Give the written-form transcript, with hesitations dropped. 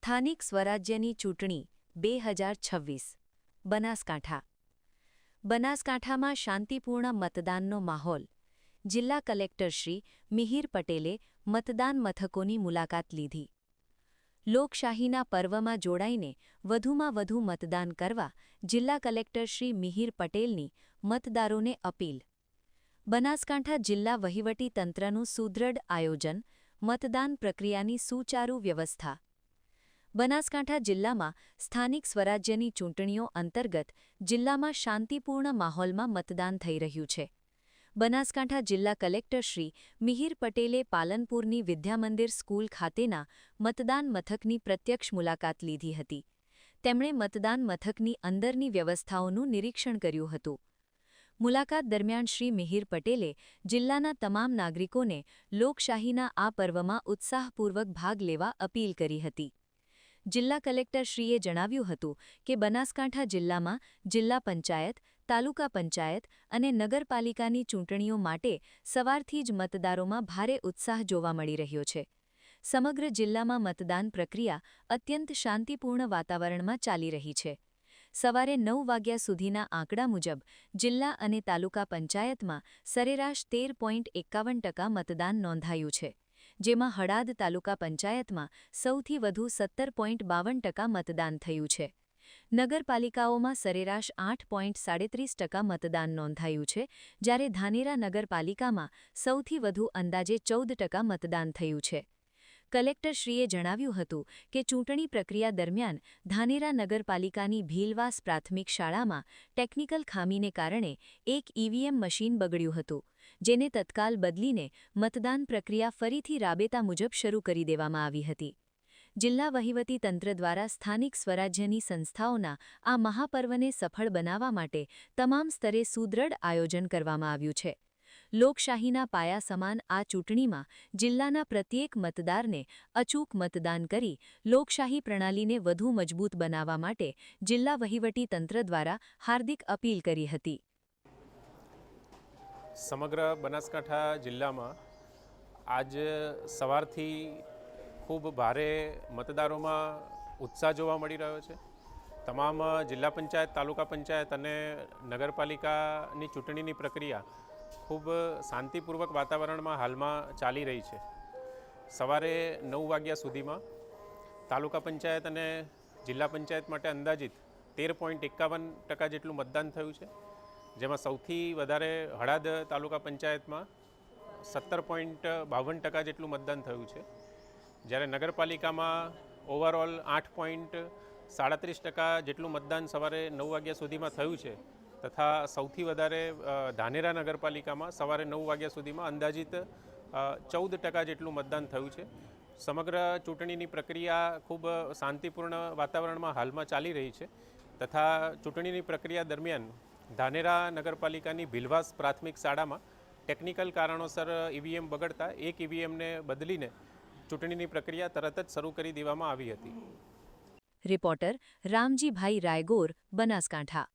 સ્થાનિક સ્વરાજ્યની ચૂંટણી 2026 બનાસકાંઠા બનાસકાંઠામાં શાંતિપૂર્ણ મતદાનનો માહોલ જિલ્લા કલેક્ટર શ્રી મિહિર પટેલે મતદાન મથકોની મુલાકાત લીધી લોકશાહીના પર્વમાં જોડાઈને વધુમાં વધુ મતદાન કરવા જિલ્લા કલેક્ટર શ્રી મિહિર પટેલની મતદારોને અપીલ બનાસકાંઠા જિલ્લા વહીવટી તંત્રનું સુદૃઢ આયોજન મતદાન પ્રક્રિયાની સુચારુ વ્યવસ્થા બનાસકાંઠા જિલ્લામાં સ્થાનિક સ્વરાજ્યની ચૂંટણીઓ અંતર્ગત જિલ્લામાં શાંતિપૂર્ણ માહોલમાં મતદાન થઈ રહ્યું છે બનાસકાંઠા જિલ્લા કલેક્ટર શ્રી મિહિર પટેલે પાલનપુરની વિદ્યામંદિર સ્કૂલ ખાતેના મતદાન મથકની પ્રત્યક્ષ મુલાકાત લીધી હતી તેમણે મતદાન મથકની અંદરની વ્યવસ્થાઓનું નિરીક્ષણ કર્યું હતું મુલાકાત દરમિયાન શ્રી મિહિર પટેલે જિલ્લાના તમામ નાગરિકોને લોકશાહીના આ પર્વમાં ઉત્સાહપૂર્વક ભાગ લેવા અપીલ કરી હતી જિલ્લા કલેક્ટરશ્રીએ જણાવ્યું હતું કે બનાસકાંઠા જિલ્લામાં જિલ્લા પંચાયત તાલુકા પંચાયત અને નગરપાલિકાની ચૂંટણીઓ માટે સવારથી જ મતદારોમાં ભારે ઉત્સાહ જોવા મળી રહ્યો છે સમગ્ર જિલ્લામાં મતદાન પ્રક્રિયા અત્યંત શાંતિપૂર્ણ વાતાવરણમાં ચાલી રહી છે સવારે 9 વાગ્યા સુધીના આંકડા મુજબ જિલ્લા અને તાલુકા પંચાયતમાં સરેરાશ 13.51% મતદાન નોંધાયું છે જેમાં હળાદ તાલુકા પંચાયતમાં સૌથી વધુ 17.52% મતદાન થયું છે નગરપાલિકાઓમાં સરેરાશ 8.37% મતદાન નોંધાયું છે જ્યારે ધાનેરા નગરપાલિકામાં સૌથી વધુ અંદાજે 14% મતદાન થયું છે કલેક્ટરશ્રીએ જણાવ્યું હતું કે ચૂંટણી પ્રક્રિયા દરમિયાન ધાનેરા નગરપાલિકાની ભીલવાસ પ્રાથમિક શાળામાં ટેકનિકલ ખામીને કારણે એક ઈવીએમ મશીન બગડ્યું હતું જેને તત્કાલ બદલીને મતદાન પ્રક્રિયા ફરીથી રાબેતા મુજબ શરૂ કરી દેવામાં આવી હતી જિલ્લા વહીવટી તંત્ર દ્વારા સ્થાનિક સ્વરાજ્યની સંસ્થાઓના આ મહાપર્વને સફળ બનાવવા માટે તમામ સ્તરે સુદૃઢ આયોજન કરવામાં આવ્યું છે લોકશાહીના પાયા સમાન આ ચૂંટણીમાં જિલ્લાના પ્રત્યેક મતદારને અચૂક મતદાન કરી લોકશાહી પ્રણાલીને વધુ મજબૂત બનાવવા માટે જિલ્લા વહીવટી તંત્ર દ્વારા હાર્દિક અપીલ કરી હતી સમગ્ર બનાસકાંઠા જિલ્લામાં આજ સવારથી ખૂબ ભારે મતદારોમાં ઉત્સાહ જોવા મળી રહ્યો છે તમામ જિલ્લા પંચાયત તાલુકા પંચાયત અને નગરપાલિકાની ચૂંટણીની પ્રક્રિયા ખૂબ શાંતિપૂર્વક વાતાવરણમાં હાલમાં ચાલી રહી છે સવારે 9 વાગ્યા સુધીમાં તાલુકા પંચાયત અને જિલ્લા પંચાયત માટે અંદાજિત 13.51% જેટલું મતદાન થયું છે જેમાં સૌથી વધારે હળાદ તાલુકા પંચાયતમાં 17.52% જેટલું મતદાન થયું છે જ્યારે નગરપાલિકામાં ઓવરઓલ 8.37% જેટલું મતદાન સવારે 9 વાગ્યા સુધીમાં થયું છે તથા સૌથી વધારે ધાનેરા નગરપાલિકામાં સવારે 9 વાગ્યા સુધીમાં અંદાજિત 14% જેટલું મતદાન થયું છે સમગ્ર ચૂંટણીની પ્રક્રિયા ખૂબ શાંતિપૂર્ણ વાતાવરણમાં હાલમાં ચાલી રહી છે તથા ચૂંટણીની પ્રક્રિયા દરમિયાન ધાનેરા નગરપાલિકાની ભીલવાસ પ્રાથમિક શાળામાં ટેકનિકલ કારણોસર ઈવીએમ બગડતા એક ઈવીએમને બદલીને ચૂંટણીની પ્રક્રિયા તરત જ શરૂ કરી દેવામાં આવી હતી રિપોર્ટર રામજીભાઈ રાયગોર બનાસકાંઠા